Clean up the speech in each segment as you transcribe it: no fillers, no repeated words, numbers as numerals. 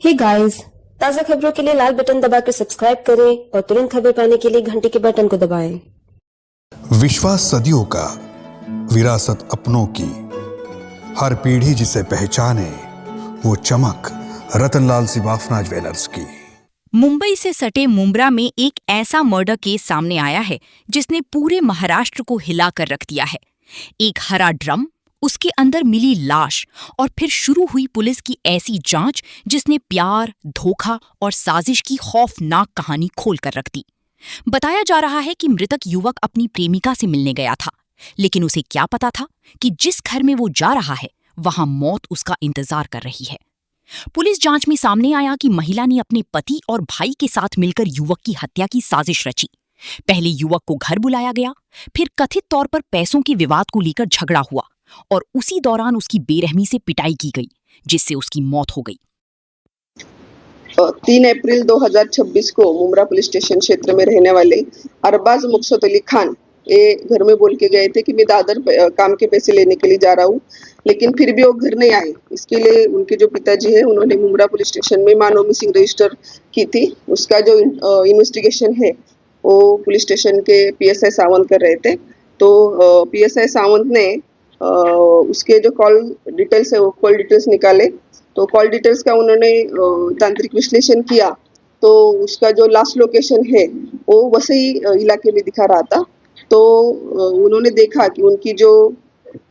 Hey guys, ताज़ा खबरों के लिए लाल बटन दबाकर सब्सक्राइब करें और तुरंत खबर पाने के लिए घंटी के बटन को दबाएं। विश्वास सदियों का, विरासत अपनों की, हर पीढ़ी जिसे पहचाने, वो चमक रतनलाल सिवाफना ज्वेलर्स की। मुंबई से सटे मुंब्रा में एक ऐसा मर्डर केस सामने आया है जिसने पूरे महाराष्ट्र को हिलाकर रख दिया है। एक हरा ड्रम, उसके अंदर मिली लाश और फिर शुरू हुई पुलिस की ऐसी जांच जिसने प्यार, धोखा और साजिश की खौफनाक कहानी खोल कर रख दी। बताया जा रहा है कि मृतक युवक अपनी प्रेमिका से मिलने गया था, लेकिन उसे क्या पता था कि जिस घर में वो जा रहा है वहां मौत उसका इंतजार कर रही है। पुलिस जांच में सामने आया कि महिला ने अपने पति और भाई के साथ मिलकर युवक की हत्या की साजिश रची। पहले युवक को घर बुलाया गया, फिर कथित तौर पर पैसों के विवाद को लेकर झगड़ा हुआ और उसी दौरान उसकी बेरहमी से पिटाई की गई, जिससे उसकी मौत हो गई। 3 अप्रैल 2026 को मुंब्रा पुलिस स्टेशन क्षेत्र में रहने वाले अरबाज मुकसद अली खान ये घर में बोल के गए थे कि मैं दादर काम के पैसे लेने के लिए जा रहा हूँ, लेकिन फिर भी वो घर नहीं आए। इसके लिए उनके जो पिताजी है उन्होंने मुंब्रा पुलिस स्टेशन में मानव मिसिंग रजिस्टर की थी। उसका जो इन्वेस्टिगेशन है वो पुलिस स्टेशन के PSI सावंत कर रहे थे। तो PSI सावंत ने उसके जो कॉल डिटेल्स है वो कॉल डिटेल्स निकाले। तो कॉल डिटेल्स का उन्होंने तांत्रिक विश्लेषण किया तो उसका जो लास्ट लोकेशन है वो वसई इलाके में दिखा रहा था। तो उन्होंने देखा कि उनकी जो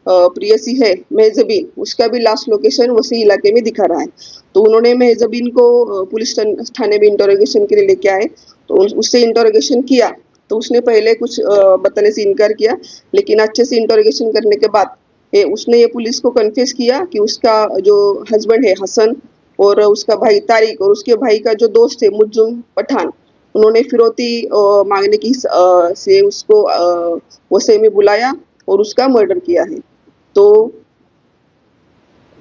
प्रियसी है मेहजबीन, उसका भी लास्ट लोकेशन वसई इलाके में दिखा रहा है। तो उन्होंने मेहजबीन को पुलिस थाने में इंटरोगेशन के लिए लेके आए। तो उससे इंटरोगेशन किया तो उसने पहले कुछ बताने से इनकार किया, लेकिन अच्छे से इंटरोगेशन करने के बाद उसने ये पुलिस को कन्फेस किया कि उसका जो हस्बैंड है हसन और उसका भाई तारिक और उसके भाई का जो दोस्त है मुज्जुम पठान, उन्होंने फिरौती मांगने की से उसको वसई में बुलाया और उसका मर्डर किया है। तो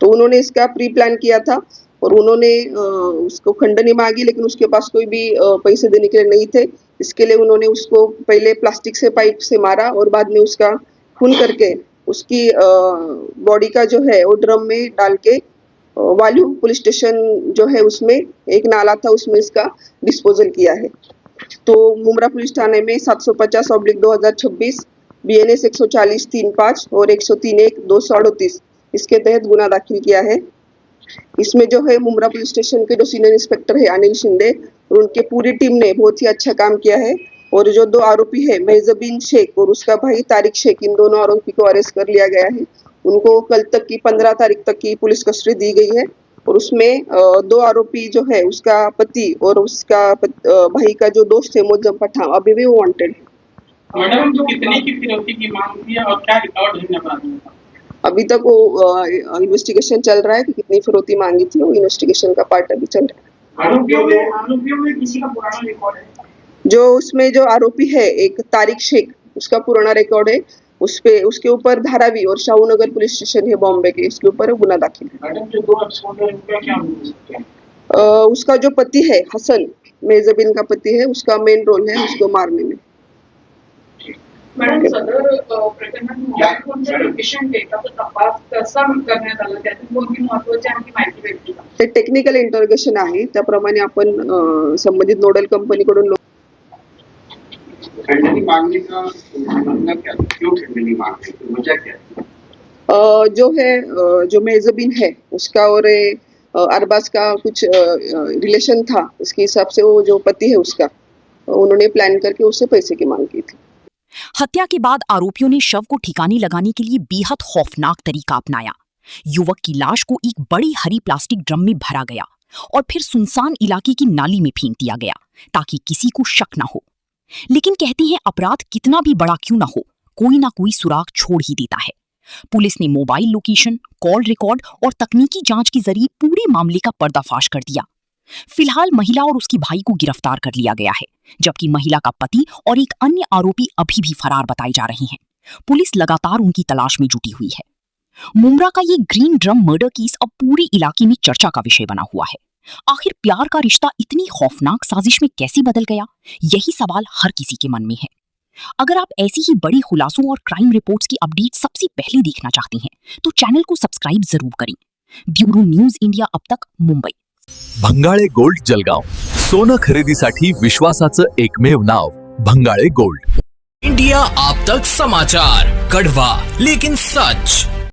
उन्होंने इसका प्री प्लान किया था और उन्होंने उसको खंडनी मांगी, लेकिन उसके पास कोई भी पैसे देने के लिए नहीं थे। इसके लिए उन्होंने उसको पहले प्लास्टिक से पाइप से मारा और बाद में उसका खून करके उसकी बॉडी का जो है वो ड्रम में डाल के वाल्यू पुलिस स्टेशन जो है उसमें एक नाला था उसमें इसका डिस्पोजल किया है। तो मुंब्रा पुलिस थाने में 750/2026 BNS 140-35 और 103-1-238 इसके तहत गुना दाखिल किया है। इसमें जो है मुंब्रा पुलिस स्टेशन के जो सीनियर इंस्पेक्टर है अनिल शिंदे और उनके पूरी टीम ने बहुत ही अच्छा काम किया है। और जो 2 आरोपी है मेहजबीन शेख और उसका भाई तारिक शेख, इन दोनों आरोपी को अरेस्ट कर लिया गया है। उनको कल तक की 15 तारीख तक की पुलिस कस्टडी दी गई है और उसमें 2 आरोपी जो है उसका पति और उसका भाई का जो दोस्त है मुज्जम पठान अभी भी वांटेड है। मैडम कितने की फिरौती की मांग की है और क्या रिकॉर्ड है अपराधियों का? अभी तक वो इन्वेस्टिगेशन चल रहा है कि कितनी फिरौती मांगी थी, वो इन्वेस्टिगेशन का पार्ट अभी चल रहा है। आरोपियों में किसी का पुराना रिकॉर्ड है? जो उसमें जो आरोपी है एक तारिक शेख, उसका पुराना रिकॉर्ड है। उसके ऊपर धारावी और शाहूनगर पुलिस स्टेशन है बॉम्बे के, इसके ऊपर गुना दाखिल है। मैडम जो 2 एक्सपोर्टर हैं उनका क्या हो सकता है? उसका जो पति है हसन, मेहजबीन का पति है, उसका मेन रोल है उसको मारने में। मॅडम सदर प्रकरणात कोणत्या लोकेशन डेटा तपास कसा करण्यात आला, त्यातून कोणती महत्त्वाची आणखी माहिती भेटली का? ते टेक्निकल इंटरोगेशन आहे, त्याप्रमाणे आपण संबंधित नोडल कंपनीकडून खंडनी मांगने का मतलब क्या, क्यों खंडनी मांगने की वजह क्या है? जो है जो मेहजबीन है उसका और अरबाज का कुछ रिलेशन था, इसके हिसाब से वो जो पति है उसका उन्होंने प्लान करके उससे पैसे की मांग की थी। हत्या के बाद आरोपियों ने शव को ठिकाने लगाने के लिए बेहद खौफनाक तरीका अपनाया। युवक की लाश को एक बड़ी हरी प्लास्टिक ड्रम में भरा गया और फिर सुनसान इलाके की नाली में फेंक दिया गया ताकि किसी को शक न हो। लेकिन कहते हैं अपराध कितना भी बड़ा क्यों ना हो, कोई ना कोई सुराग छोड़ ही देता है। पुलिस ने मोबाइल लोकेशन, कॉल रिकॉर्ड और तकनीकी जांच के जरिए पूरे मामले का पर्दाफाश कर दिया। फिलहाल महिला और उसकी भाई को गिरफ्तार कर लिया गया है, जबकि महिला का पति और एक अन्य आरोपी अभी भी फरार बताए जा रहे हैं। पुलिस लगातार उनकी तलाश में जुटी हुई है। मुंब्रा का ये ग्रीन ड्रम मर्डर केस अब पूरे इलाके में चर्चा का विषय बना हुआ है। आखिर प्यार का रिश्ता इतनी खौफनाक साजिश में कैसे बदल गया, यही सवाल हर किसी के मन में है। अगर आप ऐसी ही बड़ी खुलासों और क्राइम रिपोर्ट्स की अपडेट सबसे पहले देखना चाहते हैं तो चैनल को सब्सक्राइब जरूर करें। ब्यूरो न्यूज इंडिया अब तक, मुंबई। भंगाळे गोल्ड जलगाव, सोनं खरेदीसाठी विश्वासाचं एकमेव नाव भंगाळे गोल्ड। इंडिया आप तक समाचार, कड़वा लेकिन सच।